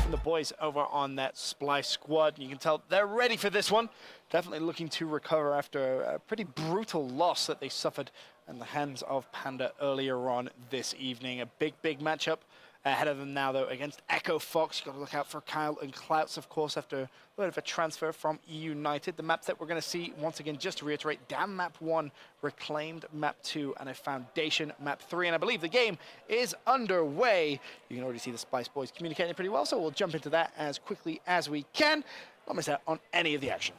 from the boys over on that Splyce squad. You can tell they're ready for this one. Definitely looking to recover after a pretty brutal loss that they suffered in the hands of Panda earlier on this evening. A big matchup ahead of them now, though, against Echo Fox. You've got to look out for Kyle and Clouts, of course, after a bit of a transfer from United. The maps that we're going to see, once again, just to reiterate, Dam Map 1, Reclaimed Map 2, and a Foundation Map 3. And I believe the game is underway. You can already see the Splyce boys communicating pretty well, so we'll jump into that as quickly as we can. Not miss out on any of the action.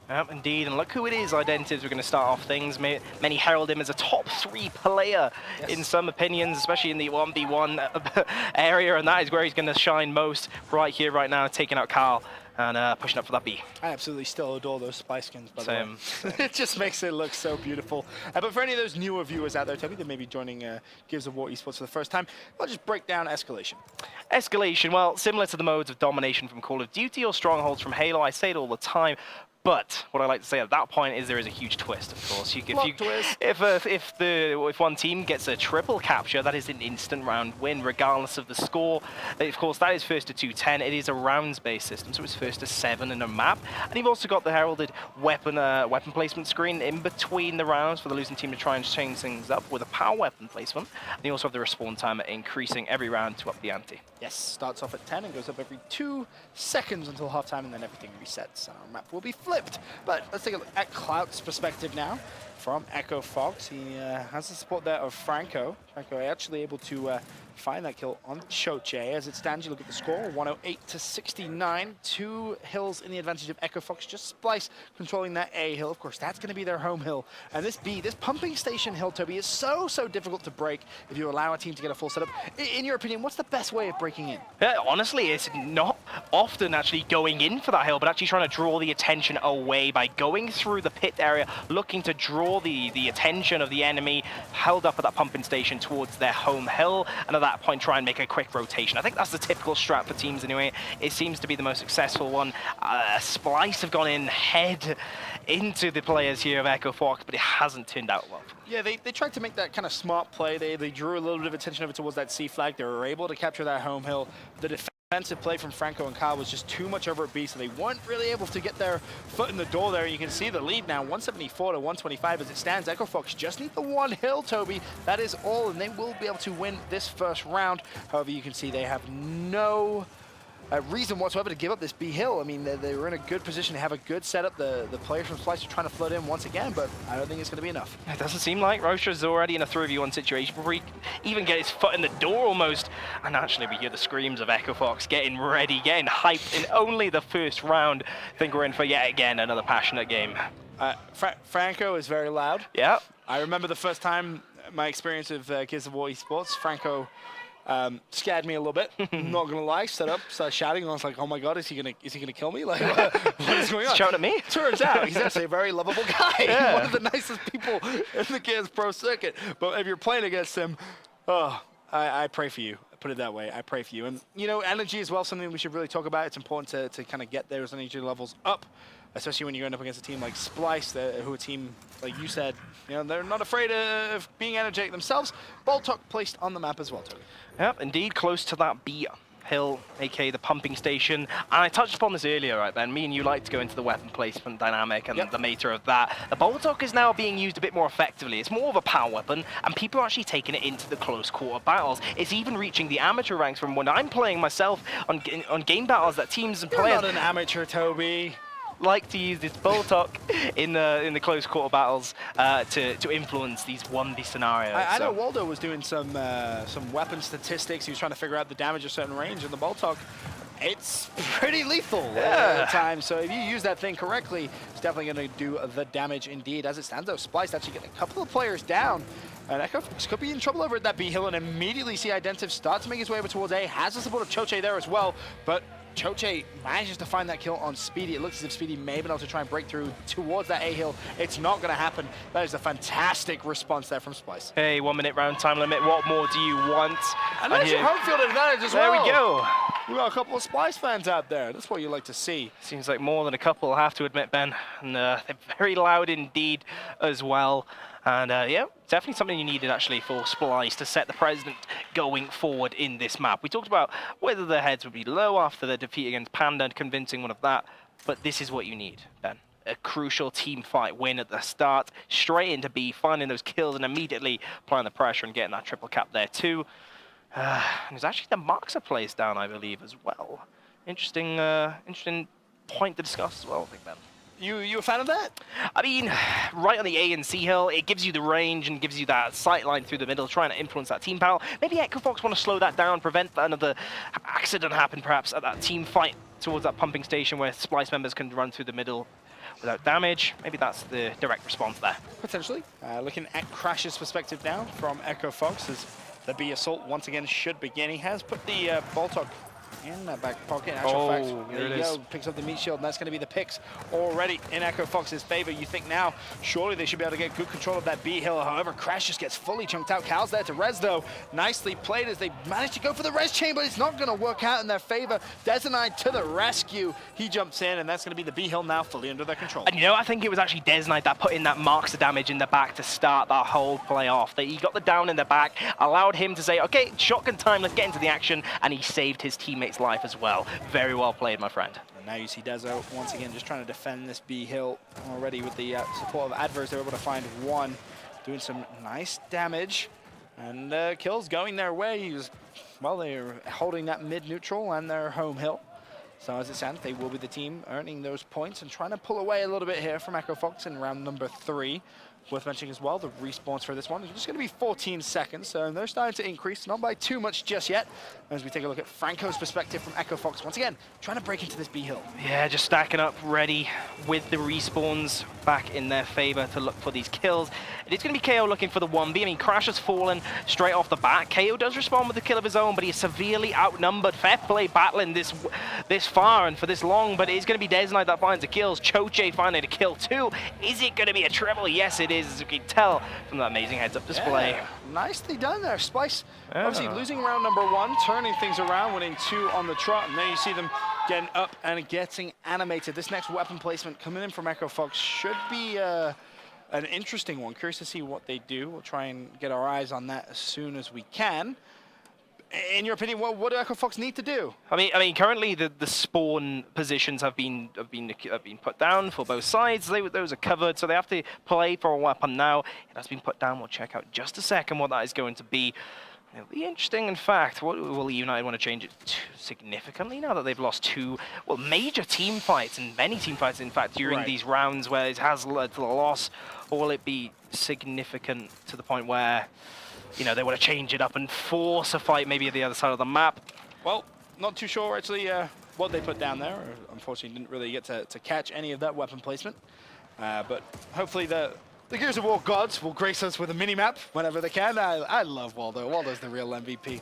Yep, indeed, and look who it is, Identities. We're going to start off things. Many herald him as a top 3 player in some opinions, especially in the 1v1 area, and that is where he's going to shine most right here, right now, taking out Carl and pushing up for that B. I absolutely still adore those Splyce skins, by Same. the way. It just makes it look so beautiful. But for any of those newer viewers out there, Toby, that may be joining Gears of War Esports for the first time, I'll just break down Escalation. Escalation, well, similar to the modes of domination from Call of Duty or Strongholds from Halo, I say it all the time. But what I like to say at that point is there is a huge twist, of course. If one team gets a triple capture, that is an instant round win, regardless of the score. Of course, that is first to 210. It is a rounds-based system, so it's first to 7 in a map. And you've also got the heralded weapon placement screen in between the rounds for the losing team to try and change things up with a power weapon placement. And you also have the respawn timer increasing every round to up the ante. Yes, starts off at 10 and goes up every 2 seconds until halftime, and then everything resets. Our map will be flipped. But let's take a look at Clout's perspective now from Echo Fox. He has the support there of Franco. Franco actually able to find that kill on Choche. As it stands, you look at the score, 108 to 69. 2 hills in the advantage of Echo Fox. Just Splyce controlling that A hill. Of course, that's going to be their home hill. And this B, this pumping station hill, Toby, is so difficult to break if you allow a team to get a full setup. In your opinion, what's the best way of breaking in? Honestly, it's not often actually going in for that hill, but actually trying to draw the attention away by going through the pit area, looking to draw the attention of the enemy held up at that pumping station towards their home hill, and at that point try and make a quick rotation. I think that's the typical strat for teams anyway. It seems to be the most successful one. Splyce have gone in head into the players here of Echo Fox, but it hasn't turned out well. Yeah, they tried to make that kind of smart play. They drew a little bit of attention over towards that C flag. They were able to capture that home hill. The defensive play from Franco and Kyle was just too much over at B, so they weren't really able to get their foot in the door there. You can see the lead now, 174 to 125 as it stands. Echo Fox just need the 1 hill, Toby. That is all, and they will be able to win this first round. However, you can see they have no reason whatsoever to give up this B hill. I mean, they were in a good position to have a good setup. The players from Splyce are trying to flood in once again, but I don't think it's going to be enough. It doesn't seem like Rocher's already in a 3v1 situation before he even get his foot in the door almost. And actually, we hear the screams of Echo Fox getting ready, getting hyped in only the first round. I think we're in for yet again another passionate game. Franco is very loud. Yeah. I remember the first time my experience of Gears of War Esports, Franco scared me a little bit. Not gonna lie, started shouting. I was like, "Oh my God, is he gonna kill me? Like, what is going on?" Shouting at me? Turns out he's actually a very lovable guy. Yeah. One of the nicest people in the Gears Pro circuit. But if you're playing against him, oh, I pray for you. Put it that way. I pray for you. And you know, energy as well. Something we should really talk about. It's important to kind of get those energy levels up, especially when you end up against a team like Splyce, who a team, like you said, you know, they're not afraid of being energetic themselves. Boltok placed on the map as well, Toby. Yep, indeed, close to that B hill, aka the pumping station. And I touched upon this earlier, right, Ben? Me and you like to go into the weapon placement dynamic and the meta of that. The Boltok is now being used a bit more effectively. It's more of a power weapon, and people are actually taking it into the close quarter battles. It's even reaching the amateur ranks from when I'm playing myself on game battles that teams and players... You're not an amateur, Toby. Like to use this Boltok in the close quarter battles to influence these 1v scenarios. I know Waldo was doing some weapon statistics. He was trying to figure out the damage at a certain range, and the Boltok, it's pretty lethal at times. So if you use that thing correctly, it's definitely going to do the damage indeed. As it stands, though, Splyce actually getting a couple of players down. And Echo Fox could be in trouble over at that B hill, and immediately see Identiv start to make his way over towards A. Has the support of Choche there as well, but Choche manages to find that kill on Speedy. It looks as if Speedy may have been able to try and break through towards that A hill. It's not going to happen. That is a fantastic response there from Splyce. Hey, 1 minute round time limit. What more do you want? And there's your home field advantage as well. There we go. We got a couple of Splyce fans out there. That's what you like to see. Seems like more than a couple, I have to admit, Ben. And they're very loud indeed as well. And yeah, Definitely something you needed actually for Splyce to set the precedent going forward in this map. We talked about whether their heads would be low after their defeat against Panda and convincing one of that, but this is what you need, Ben. A crucial team fight win at the start, straight into B, finding those kills and immediately applying the pressure and getting that triple cap there too. And there's actually the Marxer plays down, I believe, as well. Interesting point to discuss as well, I think, Ben. You a fan of that? I mean, right on the A and C hill, it gives you the range and gives you that sight line through the middle, trying to influence that team power. Maybe Echo Fox want to slow that down, prevent another accident happen perhaps at that team fight towards that pumping station where Splyce members can run through the middle without damage. Maybe that's the direct response there. Potentially. Looking at Crash's perspective now from Echo Fox as the B assault once again should begin. He has put the Boltok in that back pocket. In actual fact, there you go. Picks up the meat shield, and that's going to be the picks already in Echo Fox's favor. You think now, surely they should be able to get good control of that B hill. However, Crash just gets fully chunked out. Cal's there to res, though. Nicely played as they manage to go for the res chain, but it's not going to work out in their favor. Dezenide to the rescue. He jumps in, and that's going to be the B hill now fully under their control. And you know, I think it was actually Dezenide that put in that Marxer damage in the back to start that whole play off. That he got the down in the back, allowed him to say, okay, shotgun time, let's get into the action, and he saved his teammate's life as well. Very well played, my friend. And now you see Dezo once again just trying to defend this B hill already with the support of Adverse. They're able to find one, doing some nice damage, and kills going their way. Well, they're holding that mid-neutral and their home hill. So as it stands, they will be the team earning those points and trying to pull away a little bit here from Echo Fox in round number 3. Worth mentioning as well, the respawns for this one is just going to be 14 seconds, so they're starting to increase, not by too much just yet. As we take a look at Franco's perspective from Echo Fox, once again, trying to break into this B hill. Yeah, just stacking up, ready with the respawns back in their favor to look for these kills. It's going to be KO looking for the 1B. I mean, Crash has fallen straight off the bat. KO does respond with a kill of his own, but he's severely outnumbered. Fair play battling this far and for this long, but it's going to be Dezenide that finds the kills. Choche finding a kill too. Is it going to be a triple? Yes, it is, as you can tell from that amazing heads-up display. Yeah, nicely done there. Splyce obviously losing round number 1, turning things around, winning 2 on the trot, and then you see them getting up and getting animated. This next weapon placement coming in from Echo Fox should be an interesting one. Curious to see what they do. We'll try and get our eyes on that as soon as we can. In your opinion, what do Echo Fox need to do? I mean, currently the spawn positions have been put down for both sides. Those are covered, so they have to play for a weapon now. It has been put down. We'll check out just a second what that is going to be. It'll be interesting, in fact. What will United want to change it to significantly now that they've lost 2, well, major team fights and many team fights, in fact, during these rounds where it has led to a loss? Or will it be significant to the point where, you know, they want to change it up and force a fight maybe at the other side of the map? Well, not too sure actually what they put down there. Unfortunately, didn't really get to catch any of that weapon placement. But hopefully the Gears of War gods will grace us with a mini-map whenever they can. I love Waldo. Waldo's the real MVP.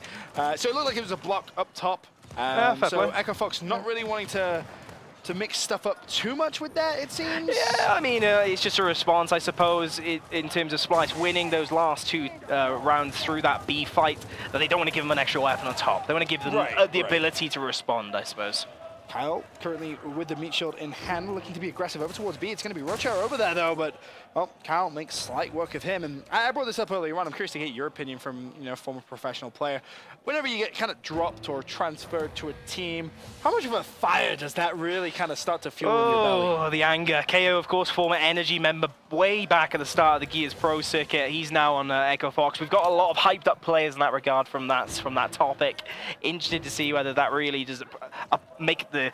So it looked like it was a block up top. So Echo Fox not really wanting to mix stuff up too much with that, it seems. Yeah, I mean, it's just a response, I suppose, in terms of Splyce winning those last 2 rounds through that B fight, that they don't want to give them an extra weapon on top. They want to give them the ability to respond, I suppose. Kyle currently with the meat shield in hand, looking to be aggressive over towards B. It's going to be Rocher over there, though, but, well, Kyle makes slight work of him. And I brought this up earlier on. I'm curious to get your opinion from, you know, former professional player. Whenever you get kind of dropped or transferred to a team, how much of a fire does that really kind of start to fuel in your belly? Oh, the anger. KO, of course, former Energy member way back at the start of the Gears Pro circuit. He's now on Echo Fox. We've got a lot of hyped up players in that regard from that topic. Interested to see whether that really does make the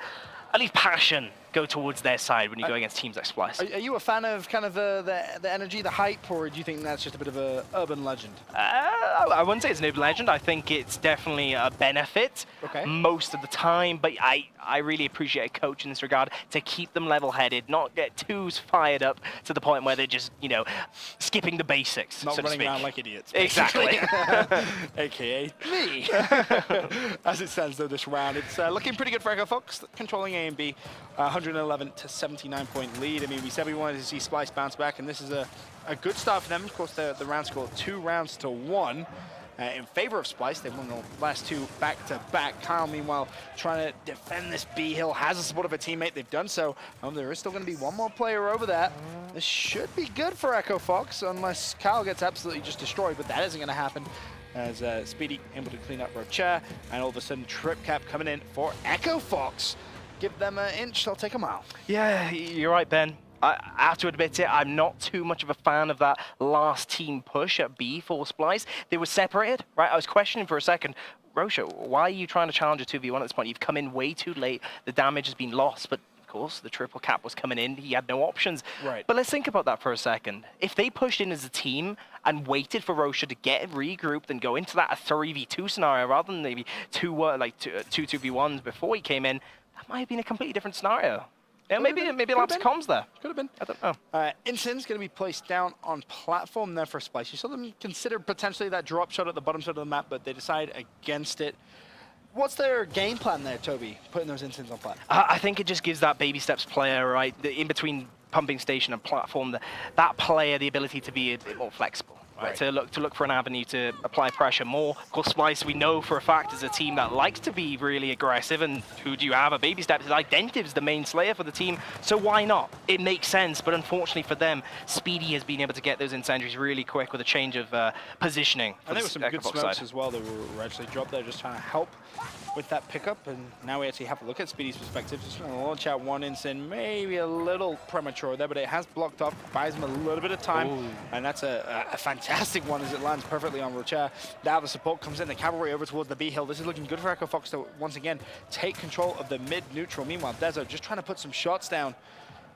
at least passion go towards their side when you go against teams like Splyce. Are you a fan of kind of the energy, the hype, or do you think that's just a bit of an urban legend? I wouldn't say it's an urban legend. I think it's definitely a benefit most of the time, but I really appreciate a coach in this regard to keep them level-headed, not get too fired up to the point where they're just, you know, skipping the basics, not so to running speak. around like idiots. Exactly. AKA me. As it stands, though, this round, it's looking pretty good for Echo Fox, controlling A and B. 111 to 79 point lead. I mean, we said we wanted to see Splyce bounce back, and this is a good start for them. Of course, the round scored 2 rounds to 1. in favor of Splyce. They won the last two back-to-back. Kyle, meanwhile, trying to defend this B hill, has the support of a teammate. They've done so. There is still going to be one more player over that. This should be good for Echo Fox, unless Kyle gets absolutely just destroyed, but that isn't going to happen. As Speedy able to clean up Rocher, and all of a sudden Trip Cap coming in for Echo Fox. Give them an inch, they'll take a mile. Yeah, you're right, Ben. I have to admit it, I'm not too much of a fan of that last team push at B for Splyce. They were separated, right? I was questioning for a second, Rocher, why are you trying to challenge a 2v1 at this point? You've come in way too late, the damage has been lost, but of course, the triple cap was coming in, he had no options. Right. But let's think about that for a second. If they pushed in as a team and waited for Rocher to get regrouped and go into that a 3v2 scenario rather than maybe two 2v1s before he came in, that might have been a completely different scenario. Yeah, maybe lots of comms there. Could have been. I don't know. Ensign's going to be placed down on platform there for Splyce. You saw them consider potentially that drop shot at the bottom side of the map, but they decide against it. What's their game plan there, Toby, putting those Ensigns on platform? I think it just gives that baby steps player, right, in between pumping station and platform, that player the ability to be a bit more flexible. Right. To look for an avenue to apply pressure more. Of course, Splyce, we know for a fact, is a team that likes to be really aggressive, and who do you have? A baby steps. Identiv's the main slayer for the team, so why not? It makes sense, but unfortunately for them, Speedy has been able to get those incendiaries really quick with a change of positioning. And there were some good smokes as well that were actually dropped there, just trying to help with that pickup, and now we actually have a look at Speedy's perspective. Just going to launch out one Ensign, maybe a little premature there, but it has blocked off, buys him a little bit of time. Ooh. And that's a fantastic one as it lands perfectly on Rocher. Now the support comes in, the cavalry over towards the B hill. This is looking good for Echo Fox to once again take control of the mid-neutral. Meanwhile, Dezo just trying to put some shots down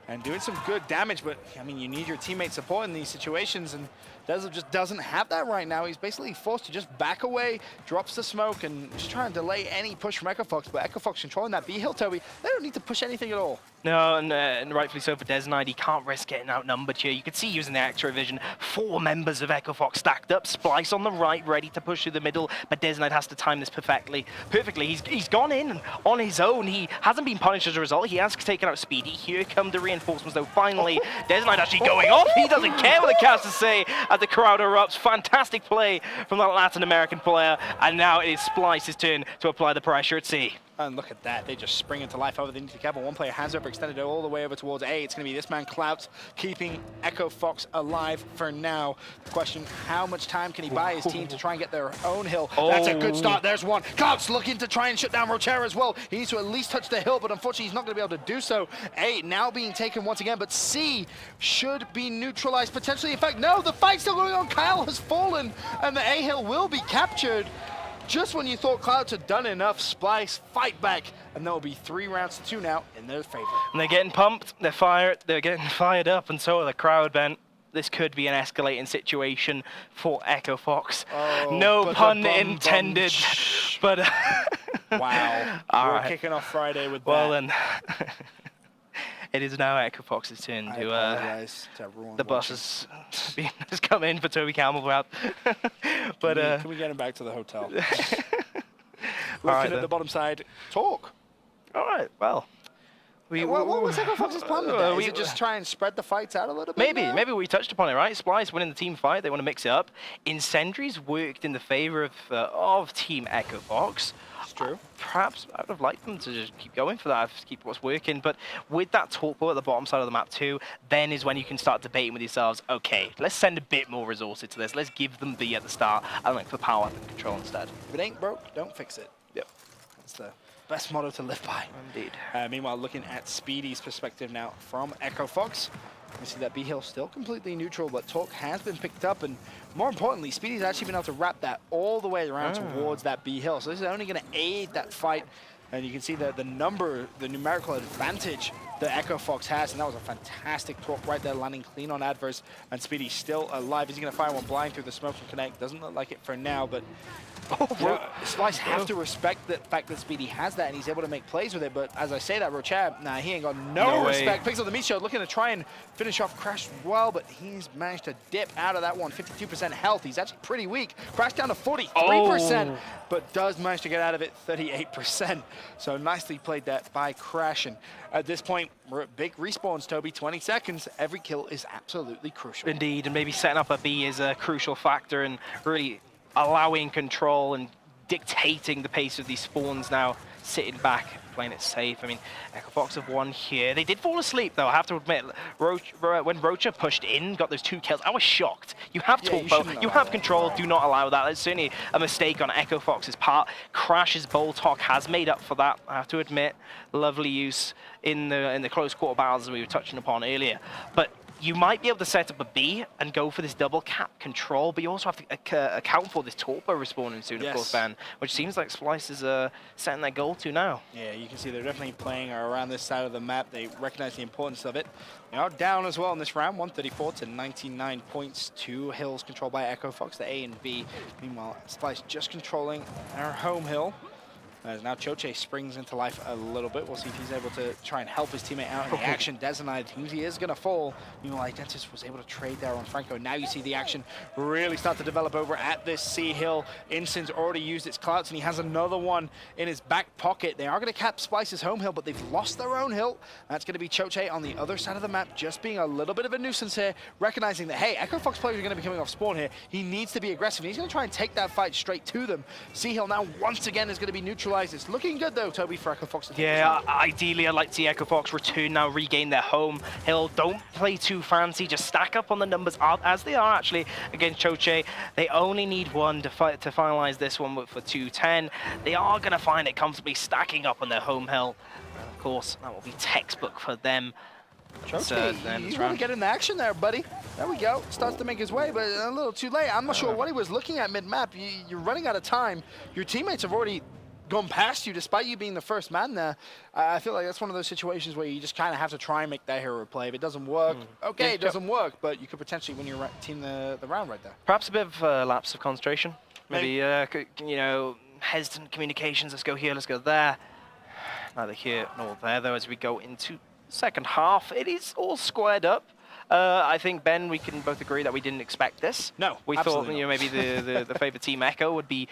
and doing some good damage, but I mean, you need your teammate support in these situations, and Dezo just doesn't have that right now. He's basically forced to just back away, drops the smoke, and just trying to delay any push from Echo Fox. But Echo Fox controlling that B hill, Toby, they don't need to push anything at all. No, and rightfully so for Desnide. He can't risk getting outnumbered here. You could see using the X-ray vision, 4 members of Echo Fox stacked up, Splyce on the right, ready to push through the middle, but Desnide has to time this perfectly. He's gone in on his own. He hasn't been punished as a result. He has taken out Speedy. Here come the reinforcements, though. Finally, Desnide actually going off. He doesn't care what the casters say as the crowd erupts. Fantastic play from that Latin American player, and now it is Splyce's turn to apply the pressure at C. And look at that, they just spring into life over the into Capital. One player hands over, extended all the way over towards A. It's going to be this man, Clouts, keeping Echo Fox alive for now. The question, how much time can he buy his team to try and get their own hill? Oh. That's a good start, there's one. Clouts looking to try and shut down Rocher as well. He needs to at least touch the hill, but unfortunately he's not going to be able to do so. A now being taken once again, but C should be neutralized potentially. In fact, no, the fight's still going on. Kyle has fallen, and the A hill will be captured. Just when you thought Clouds had done enough, Splyce fight back, and there will be 3 rounds to 2 now in their favor. And they're getting pumped, they're getting fired up, and so are the crowd, Ben. This could be an escalating situation for Echo Fox. Oh, no pun intended, but... Wow, we're kicking off Friday with well, that. Well then, it is now Echo Fox's turn to the bus has come in for Toby Campbell. But can we get him back to the hotel? Looking at the bottom side, talk. All right, well. What was Echo Fox's plan with that? Is it just try and spread the fights out a little bit? Maybe we touched upon it, right? Splyce winning the team fight, they want to mix it up. Incendiaries worked in the favor of Team Echo Fox. True. Perhaps I would have liked them to just keep going for that, keep what's working. But with that torpo at the bottom side of the map too, then is when you can start debating with yourselves, okay, let's send a bit more resources to this. Let's give them B at the start and look for power and control instead. If it ain't broke, don't fix it. Yep. That's the best motto to live by. Indeed. Meanwhile, looking at Speedy's perspective now from Echo Fox. We see that B hill still completely neutral, but talk has been picked up, and more importantly, Speedy's actually been able to wrap that all the way around towards that B hill. So this is only going to aid that fight, and you can see the numerical advantage that Echo Fox has, and that was a fantastic talk right there, landing clean on adverse, and Speedy's still alive. Is he going to fire one blind through the smoke from Connect? Doesn't look like it for now, but Splyce have to respect the fact that Speedy has that and he's able to make plays with it, but as I say that, Rocher, nah, he ain't got no respect. Picks up the meat shield, looking to try and finish off Crash well, but he's managed to dip out of that one. 52% health, he's actually pretty weak. Crash down to 43%, but does manage to get out of it 38%. So nicely played that by Crash, and at this point, we're at big respawns, Toby, 20 seconds. Every kill is absolutely crucial. Indeed, and maybe setting up a B is a crucial factor and really allowing control and dictating the pace of these spawns now, sitting back, playing it safe. I mean, Echo Fox have won here. They did fall asleep, though, I have to admit. When Rocha pushed in, got those 2 kills, I was shocked. You have you have control, do not allow that. It's certainly a mistake on Echo Fox's part. Crash's Bolt Hawk has made up for that, I have to admit. Lovely use in the close quarter battles as we were touching upon earlier. But you might be able to set up a B and go for this double cap control, but you also have to account for this torpo respawning soon, of course, Ben, which seems like Splyce is setting their goal to now. Yeah, you can see they're definitely playing around this side of the map. They recognize the importance of it. They are down as well in this round, 134 to 99 points. 2 hills controlled by Echo Fox, the A and B. Meanwhile, Splyce just controlling our home hill. As now Choche springs into life a little bit. We'll see if he's able to try and help his teammate out in the action. Designated teams, he is going to fall. Meanwhile, Identis was able to trade there on Franco. Now you see the action really start to develop over at this C hill. Insyn's already used its clouts, and he has another one in his back pocket. They are going to cap Splyce's home hill, but they've lost their own hill. That's going to be Choche on the other side of the map, just being a little bit of a nuisance here, recognizing that, hey, Echo Fox players are going to be coming off spawn here. He needs to be aggressive. He's going to try and take that fight straight to them. C hill now once again is going to be neutralized. It's looking good, though, Toby, for Echo Fox. Yeah, ideally, I'd like to see Echo Fox return now, regain their home hill. Don't play too fancy. Just stack up on the numbers as they are, actually, against Choche. They only need 1 to finalize this one for 210. They are going to find it comfortably stacking up on their home hill. And of course, that will be textbook for them. Choche, you want to get in the action there, buddy. There we go. Starts to make his way, but a little too late. I'm not sure what he was looking at mid-map. You're running out of time. Your teammates have already gone past you, despite you being the first man there. I feel like that's one of those situations where you just kind of have to try and make that hero play. If it doesn't work, okay, it doesn't work, but you could potentially win your team the round right there. Perhaps a bit of lapse of concentration. Maybe, you know, hesitant communications. Let's go here, let's go there. Neither here nor there, though, as we go into second half. It is all squared up. I think, Ben, we can both agree that we didn't expect this. No, we thought, you know, maybe the favorite team Echo would be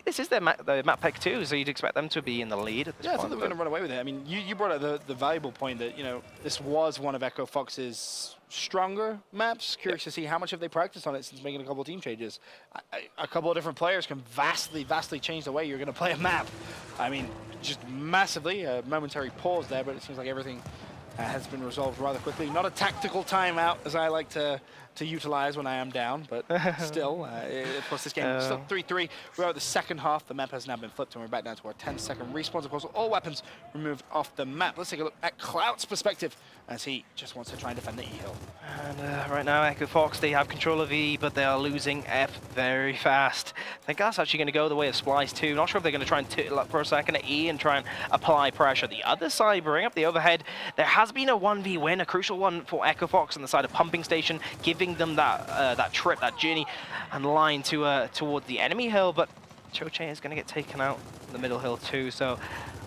this is their map pick too, so you'd expect them to be in the lead at this point. I thought they were going to run away with it. I mean, you brought up the valuable point that, you know, this was one of Echo Fox's stronger maps. Curious to see how much have they practiced on it since making a couple of team changes. A couple of different players can vastly change the way you're going to play a map. I mean, just massively. A momentary pause there, but it seems like everything has been resolved rather quickly. Not a tactical timeout, as I like to utilize when I am down, but still, of course, this game is still 3-3. We're at the second half. The map has now been flipped, and we're back down to our 10-second respawns. Of course, all weapons removed off the map. Let's take a look at Clout's perspective, as he just wants to try and defend the E-hill. And right now, Echo Fox, they have control of E, but they are losing F very fast. I think that's actually going to go the way of Splyce too. Not sure if they're going to try and turtle up for a second at E and try and apply pressure. The other side, bring up the overhead. There has been a 1v win, a crucial one for Echo Fox on the side of Pumping Station, giving them that trip, that journey and line to towards the enemy hill, but Choche is going to get taken out in the middle hill too, so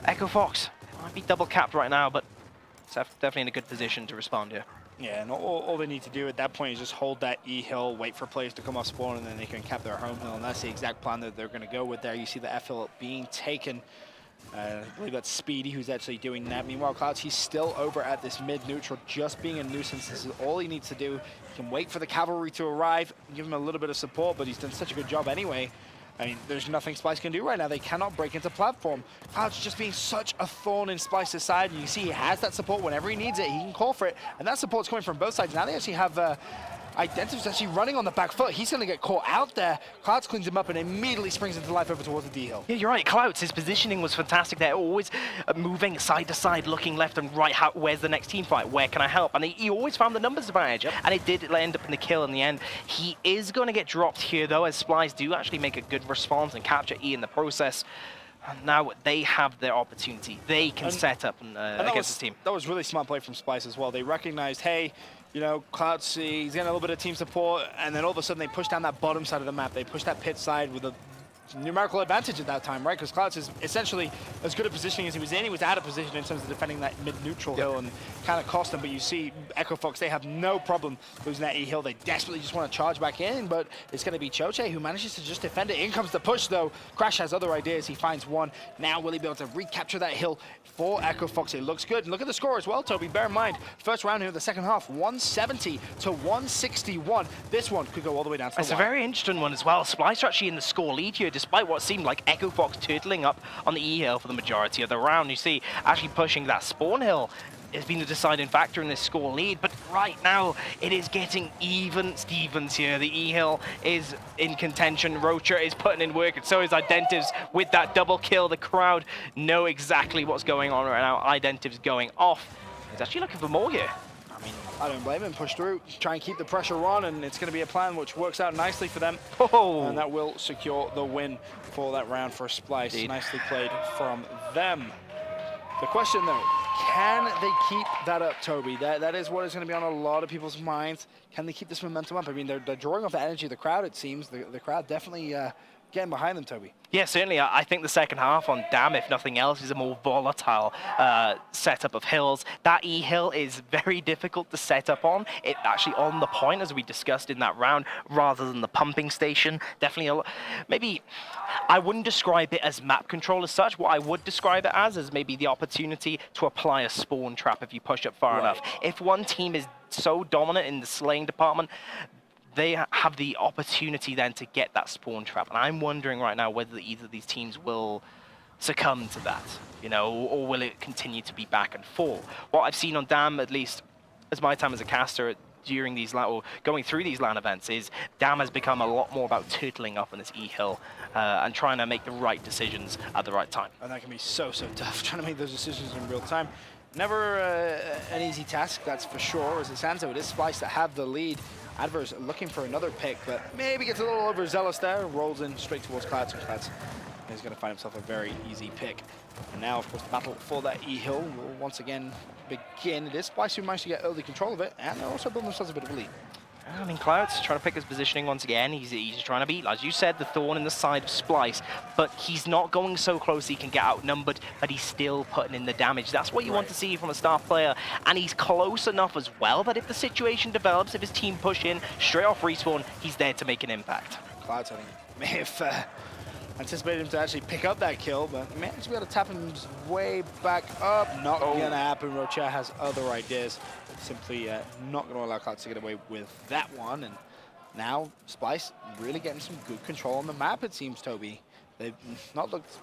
Echo Fox might be double capped right now, but it's definitely in a good position to respond here. Yeah, and all they need to do at that point is just hold that E-hill, wait for players to come off spawn, and then they can cap their home hill, and that's the exact plan that they're going to go with there. You see the F-hill being taken. I believe that's Speedy who's actually doing that. Meanwhile, Clouds, he's still over at this mid-neutral, just being a nuisance. This is all he needs to do. He can wait for the cavalry to arrive, give him a little bit of support, but he's done such a good job anyway. I mean, there's nothing Splyce can do right now. They cannot break into platform. Clouds just being such a thorn in Splyce's side. You see he has that support whenever he needs it. He can call for it, and that support's coming from both sides. Now they actually have Identity's actually running on the back foot. He's going to get caught out there. Clouds cleans him up and immediately springs into life over towards the D-hill. Yeah, you're right. Clouds, his positioning was fantastic there. Always moving side to side, looking left and right. Where's the next team fight? Where can I help? And he always found the numbers advantage. And it did end up in the kill in the end. He is going to get dropped here, though, as Splyce do actually make a good response and capture E in the process. And now they have their opportunity. They can set up against this team. That was really smart play from Splyce as well. They recognized, hey, you know, Clouds, he's getting a little bit of team support, and then all of a sudden they push down that bottom side of the map. They push that pit side with a numerical advantage at that time, right? Because Clouds is essentially as good a positioning as he was in. He was out of position in terms of defending that mid-neutral hill and kind of cost him. But you see Echo Fox, they have no problem losing that E hill. They desperately just want to charge back in, but it's going to be Choche who manages to just defend it. In comes the push, though. Crash has other ideas. He finds one. Now will he be able to recapture that hill for Echo Fox? It looks good. And look at the score as well, Toby. Bear in mind, first round here in the second half, 170 to 161. This one could go all the way down to the It's a very interesting one as well. Splyce are actually in the score lead here, despite what seemed like Echo Fox turtling up on the E hill for the majority of the round. You see, actually pushing that spawn hill has been the deciding factor in this score lead, but right now it is getting even Stevens here. The E hill is in contention. Rocha is putting in work, and so is Identives with that double kill. The crowd know exactly what's going on right now. Identives going off. He's actually looking for more here. I mean, I don't blame him. Push through, try and keep the pressure on, and it's going to be a plan which works out nicely for them. Oh. And that will secure the win for that round for Splyce. Indeed. Nicely played from them. The question, though, can they keep that up, Toby? That is what is going to be on a lot of people's minds. Can they keep this momentum up? I mean, they're drawing off the energy of the crowd, it seems. The crowd definitely getting behind them, Toby. Yeah, certainly. I think the second half on Dam, if nothing else, is a more volatile setup of hills. That E hill is very difficult to set up on. It's actually on the point, as we discussed in that round, rather than the pumping station. Definitely, maybe I wouldn't describe it as map control as such. What I would describe it as is maybe the opportunity to apply a spawn trap if you push up far enough. If one team is so dominant in the slaying department, they have the opportunity then to get that spawn trap. And I'm wondering right now whether either of these teams will succumb to that, you know, or will it continue to be back and forth? What I've seen on Dam, at least as my time as a caster during these or going through these LAN events, is Dam has become a lot more about turtling up on this E hill and trying to make the right decisions at the right time. And that can be so tough, trying to make those decisions in real time. Never an easy task, that's for sure. As it stands out, it is Splyce that have the lead. Adverse looking for another pick, but maybe gets a little overzealous there. Rolls in straight towards Clouds, and Clouds is going to find himself a very easy pick. And now, of course, the battle for that E hill will once again begin. It is Splyce who managed to get early control of it, and they're also building themselves a bit of a lead. I mean, Cloud's trying to pick his positioning once again. He's trying to be, as you said, the thorn in the side of Splyce, but he's not going so close he can get outnumbered, but he's still putting in the damage. That's what you want to see from a star player, and he's close enough as well that if the situation develops, if his team push in straight off respawn, he's there to make an impact. Clouds, I think, may have anticipated him to actually pick up that kill, but he managed to be able to tap him way back up. Not going to happen. Rocha has other ideas. Simply not going to allow Clouds to get away with that one. And now Splyce really getting some good control on the map, it seems, Toby. They've not looked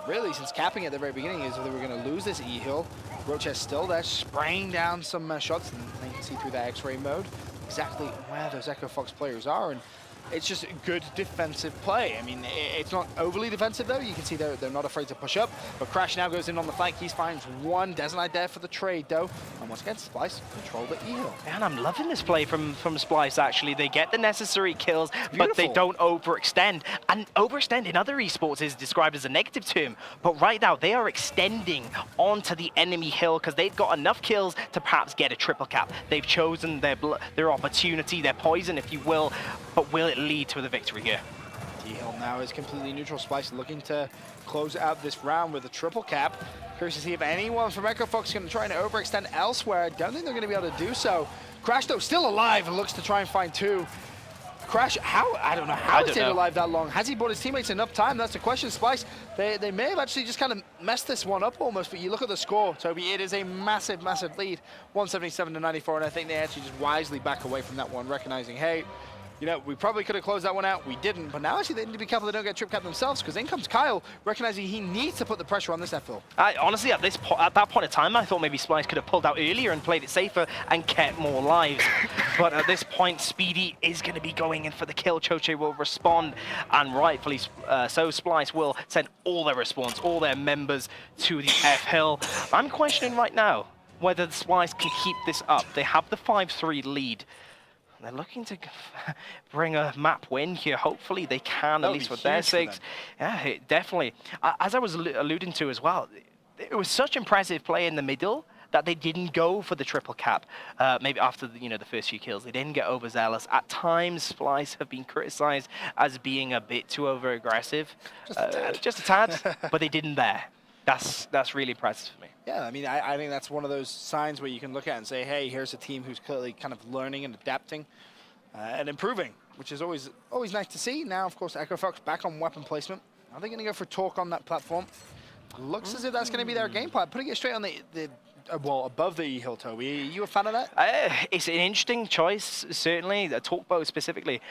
really since capping at the very beginning as if they were going to lose this E hill. Rocha still there, spraying down some shots, and you can see through that X-ray mode exactly where those Echo Fox players are. And it's just good defensive play. I mean, it's not overly defensive, though. You can see they're not afraid to push up. But Crash now goes in on the flank. He finds one. Detonite there for the trade, though. And once again, Splyce control the E hill. And I'm loving this play from Splyce, actually. They get the necessary kills, but they don't overextend. And overextend in other esports is described as a negative term. But right now, they are extending onto the enemy hill because they've got enough kills to perhaps get a triple cap. They've chosen their opportunity, their poison, if you will. But will it lead to the victory here? D-Hill now is completely neutral. Splyce looking to close out this round with a triple cap. Curious to see if anyone from Echo Fox is going to try and overextend elsewhere. I don't think they're going to be able to do so. Crash, though, still alive and looks to try and find two. Crash, I don't know how he stayed alive that long. Has he bought his teammates enough time? That's the question. Splyce, they may have actually just kind of messed this one up almost, but you look at the score, Toby, it is a massive, massive lead. 177 to 94, and I think they actually just wisely back away from that one, recognizing, hey, you know, we probably could have closed that one out. We didn't, but now actually they need to be careful they don't get trip cap themselves, because in comes Kyle, recognizing he needs to put the pressure on this F-Fill. Honestly, at that point in time, I thought maybe Splyce could have pulled out earlier and played it safer and kept more lives. But at this point, Speedy is going to be going in for the kill. Choche will respond, and rightfully so, Splyce will send all their response, all their members to the F-Hill. I'm questioning right now whether the Splyce can keep this up. They have the 5-3 lead. They're looking to bring a map win here. Hopefully they can, at least for their sakes. Yeah, definitely. As I was alluding to as well, it was such impressive play in the middle that they didn't go for the triple cap. Maybe after the first few kills, they didn't get overzealous. At times, Splyce have been criticized as being a bit too over-aggressive. Just a tad, but they didn't there. That's really impressive for me. Yeah, I mean, I think that's one of those signs where you can look at and say, hey, here's a team who's clearly kind of learning and adapting and improving, which is always nice to see. Now, of course, Echo Fox back on weapon placement. Are they going to go for Torque on that platform? Looks as if that's going to be their game plan, putting it straight on well, above the E-Hill, Toby. Are you a fan of that? It's an interesting choice, certainly, the Torque bow specifically.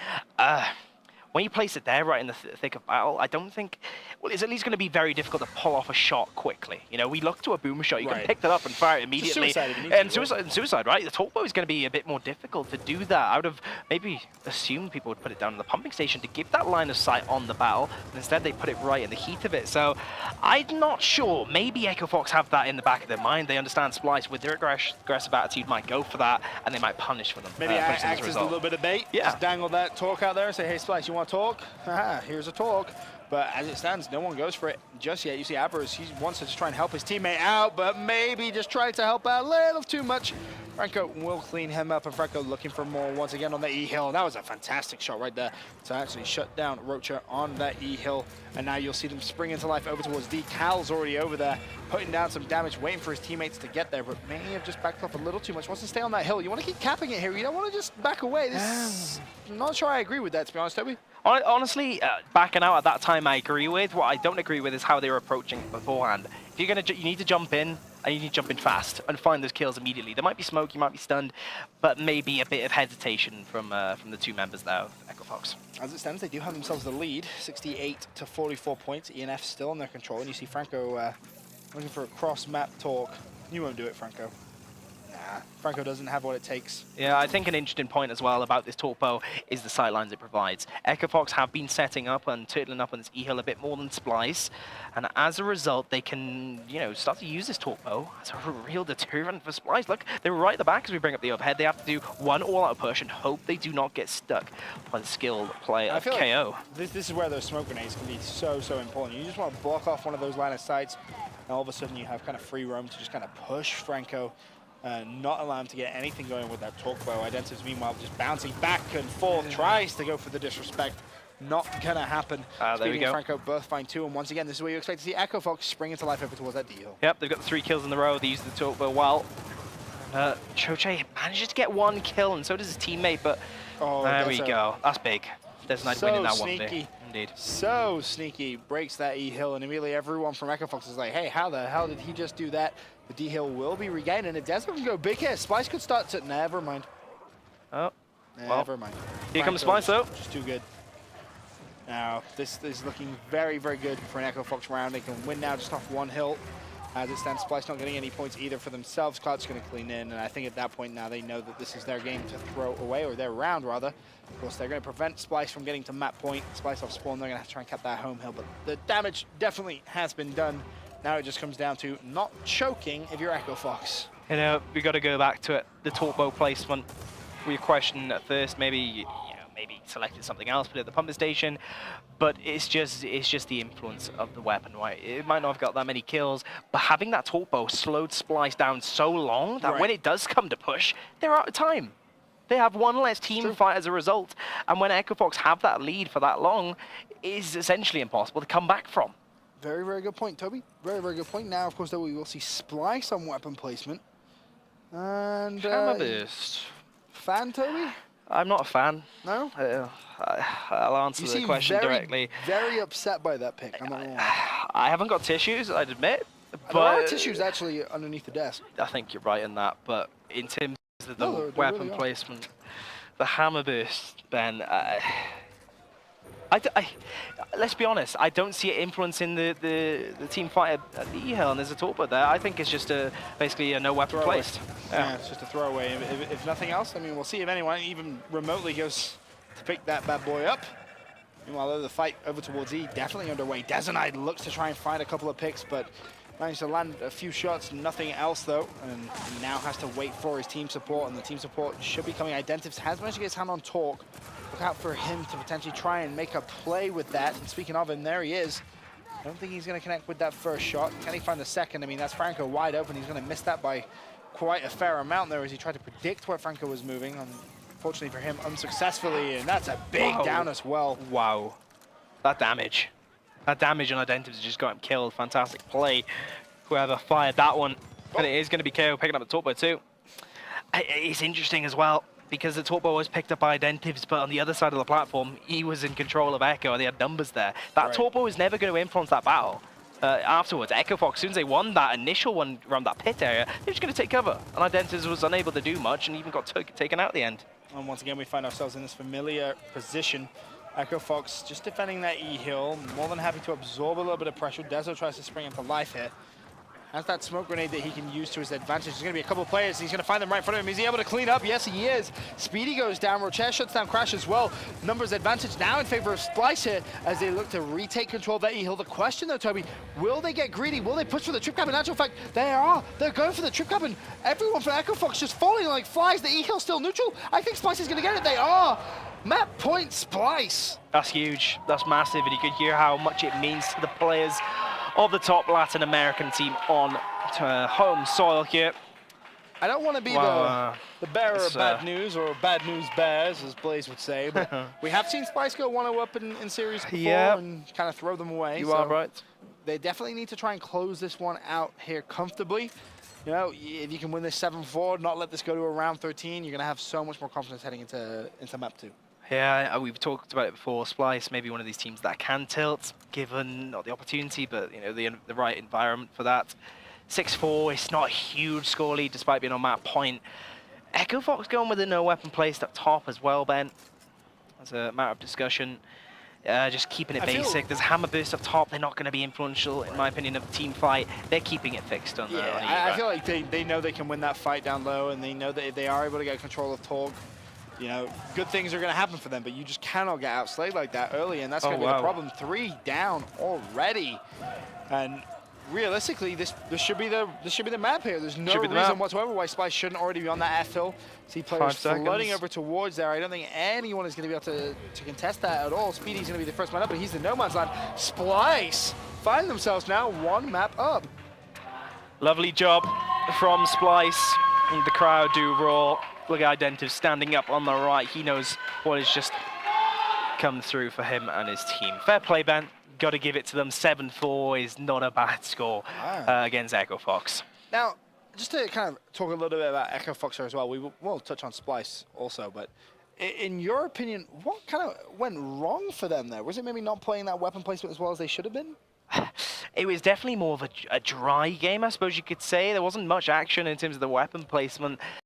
When you place it there right in the thick of battle, I don't think... Well, it's at least going to be very difficult to pull off a shot quickly. We look to a boom shot. You can pick that up and fire it immediately. Suicide, right? The Torque bow is going to be a bit more difficult to do that. I would have maybe assumed people would put it down in the pumping station to give that line of sight on the battle, but instead they put it right in the heat of it. So I'm not sure. Maybe Echo Fox have that in the back of their mind. They understand Splyce with their aggressive attitude might go for that, and they might punish for them. Maybe act as a little bit of bait. Yeah. Just dangle that Torque out there and say, hey, Splyce, you want Torque? Haha, here's a Torque. But as it stands, no one goes for it just yet. You see Avarice, he wants to just try and help his teammate out, but maybe just try to help out a little too much. Franco will clean him up, and Franco looking for more once again on the E-Hill. That was a fantastic shot right there to actually shut down Rocha on that E-Hill. And now you'll see them spring into life over towards D. Cal's already over there, putting down some damage, waiting for his teammates to get there, but may have just backed off a little too much. Wants to stay on that hill. You want to keep capping it here. You don't want to just back away. I'm not sure I agree with that, to be honest, Toby. Honestly, backing out at that time I agree with. What I don't agree with is how they were approaching beforehand. If you're you need to jump in, and you need to jump in fast and find those kills immediately. There might be smoke, you might be stunned, but maybe a bit of hesitation from the two members there of Echo Fox. As it stands, they do have themselves the lead, 68 to 44 points. ENF still in their control, and you see Franco looking for a cross-map Torque. You won't do it, Franco. Nah, Franco doesn't have what it takes. Yeah, I think an interesting point as well about this Torque bow is the sightlines it provides. Echo Fox have been setting up and turtling up on this E-Hill a bit more than Splyce, and as a result, they can, start to use this Torque bow as a real deterrent for Splyce. Look, they're right at the back as we bring up the overhead. They have to do one all-out push and hope they do not get stuck by the skilled play of KO. Like this is where those smoke grenades can be so important. You just want to block off one of those line of sights, and all of a sudden you have kind of free roam to just kind of push Franco. Not allow him to get anything going with that Torque bow. Identives, meanwhile, just bouncing back and forth, tries to go for the disrespect. Not gonna happen. There we go. Franco both find two, and once again, this is where you expect to see Echo Fox spring into life over towards that deal. Yep, they've got 3 kills in a row. They use the Torque bow well. Choche manages to get 1 kill, and so does his teammate, but there we go. That's big. There's nice winning that one there. Indeed. So sneaky, breaks that E-Hill, and immediately everyone from Echo Fox is like, hey, how the hell did he just do that? The D-Hill will be regained, and if Desmond can go big hit, Splyce could start to... Never mind. Oh, never mind. Here comes Splyce, though. Just too good. Now, this is looking very, very good for an Echo Fox round. They can win now just off 1 hill. As it stands, Splyce not getting any points either for themselves. Cloud's going to clean in, and I think at that point now they know that this is their game to throw away, or their round, rather. Of course, they're going to prevent Splyce from getting to map point. Splyce off spawn, they're going to have to try and cap that home hill, but the damage definitely has been done. Now it just comes down to not choking if you're Echo Fox. We got to go back to it. The Torque bow placement. We were questioning at first, maybe selected something else, put it at the pumping station, but it's just the influence of the weapon, right? It might not have got that many kills, but having that Torque bow slowed Splyce down so long that when it does come to push, they're out of time. They have 1 less team fight as a result, and when Echo Fox have that lead for that long, it is essentially impossible to come back from. Very, very good point, Toby. Very, very good point. Now, of course, though, we will see Splyce on weapon placement. And Hammer burst. Fan, Toby? I'm not a fan. No? I'll answer the question directly. Very upset by that pick. I'm not gonna lie. I haven't got tissues, I'd admit. But there are tissues actually underneath the desk. I think you're right in that, but in terms of the weapon really placement, the hammer burst, Ben, let's be honest, I don't see it influencing the team fight at the E-Hill, and there's a Torque bow there. I think it's just basically a no weapon placed. Yeah, it's just a throwaway. If nothing else, I mean, we'll see if anyone even remotely goes to pick that bad boy up. Meanwhile, the fight over towards E definitely underway. Desonide looks to try and find a couple of picks, but managed to land a few shots, nothing else though, and now has to wait for his team support, and the team support should be coming. Identives has managed to get his hand on Torque. Look out for him to potentially try and make a play with that. And speaking of him, there he is. I don't think he's going to connect with that first shot. Can he find the second? I mean, that's Franco wide open. He's going to miss that by quite a fair amount there as he tried to predict where Franco was moving. Unfortunately for him, unsuccessfully, and that's a big down as well. Wow. That damage. That damage on Identives just got him killed. Fantastic play. Whoever fired that one. And it is going to be KO picking up the Torpo too. It's interesting as well, because the Torpo was picked up by Identives, but on the other side of the platform, he was in control of Echo, and they had numbers there. That Torpo was never going to influence that battle. Afterwards, Echo Fox, as soon as they won that initial one around that pit area, they were just going to take cover. And Identities was unable to do much, and even got taken out at the end. And once again, we find ourselves in this familiar position. Echo Fox just defending that E-hill, more than happy to absorb a little bit of pressure. Dezo tries to spring into life here. Has that smoke grenade that he can use to his advantage. There's going to be a couple of players. He's going to find them right in front of him. Is he able to clean up? Yes, he is. Speedy goes down. Rocher shuts down Crash as well. Numbers advantage now in favor of Splyce here as they look to retake control of that E-hill. The question, though, Toby, will they get greedy? Will they push for the trip cap? In actual fact, they are. They're going for the trip cap, and everyone from Echo Fox just falling like flies. The E-hill still neutral. I think Splyce is going to get it. They are. Map point Splyce. That's huge. That's massive, and you could hear how much it means to the players of the top Latin American team on home soil here. I don't want to be the bearer of bad news, or bad news bears, as Blaze would say, but we have seen Splyce go 1-0 up in series before and kind of throw them away. You are right. They definitely need to try and close this one out here comfortably. You know, if you can win this 7-4, not let this go to a round 13, you're going to have so much more confidence heading into map 2. Yeah, we've talked about it before. Splyce, maybe one of these teams that can tilt, given not the opportunity, but you know the right environment for that. 6-4, it's not a huge score lead despite being on map point. Echo Fox going with a no weapon placed up top as well, Ben. That's a matter of discussion. Just keeping it basic. There's hammer burst up top. They're not going to be influential, in my opinion, of the team fight. They're keeping it fixed on I feel like they know they can win that fight down low, and they know that if they are able to get control of Torg, you know, good things are going to happen for them, but you just cannot get outslayed like that early, and that's going to be the problem. 3 down already, and realistically, this should be the map here. There's no reason whatsoever why Splyce shouldn't already be on that F-hill. See players flooding over towards there. I don't think anyone is going to be able to contest that at all. Speedy's going to be the first man up, but he's the no man's land. Splyce find themselves now 1 map up. Lovely job from Splyce. The crowd do roar. Look at Identiv standing up on the right. He knows what has just come through for him and his team. Fair play, Ben. Got to give it to them. 7-4 is not a bad score against Echo Fox. Now, just to kind of talk a little bit about Echo Fox here as well, we will touch on Splyce also, but in your opinion, what kind of went wrong for them there? Was it maybe not playing that weapon placement as well as they should have been? It was definitely more of a dry game, I suppose you could say. There wasn't much action in terms of the weapon placement.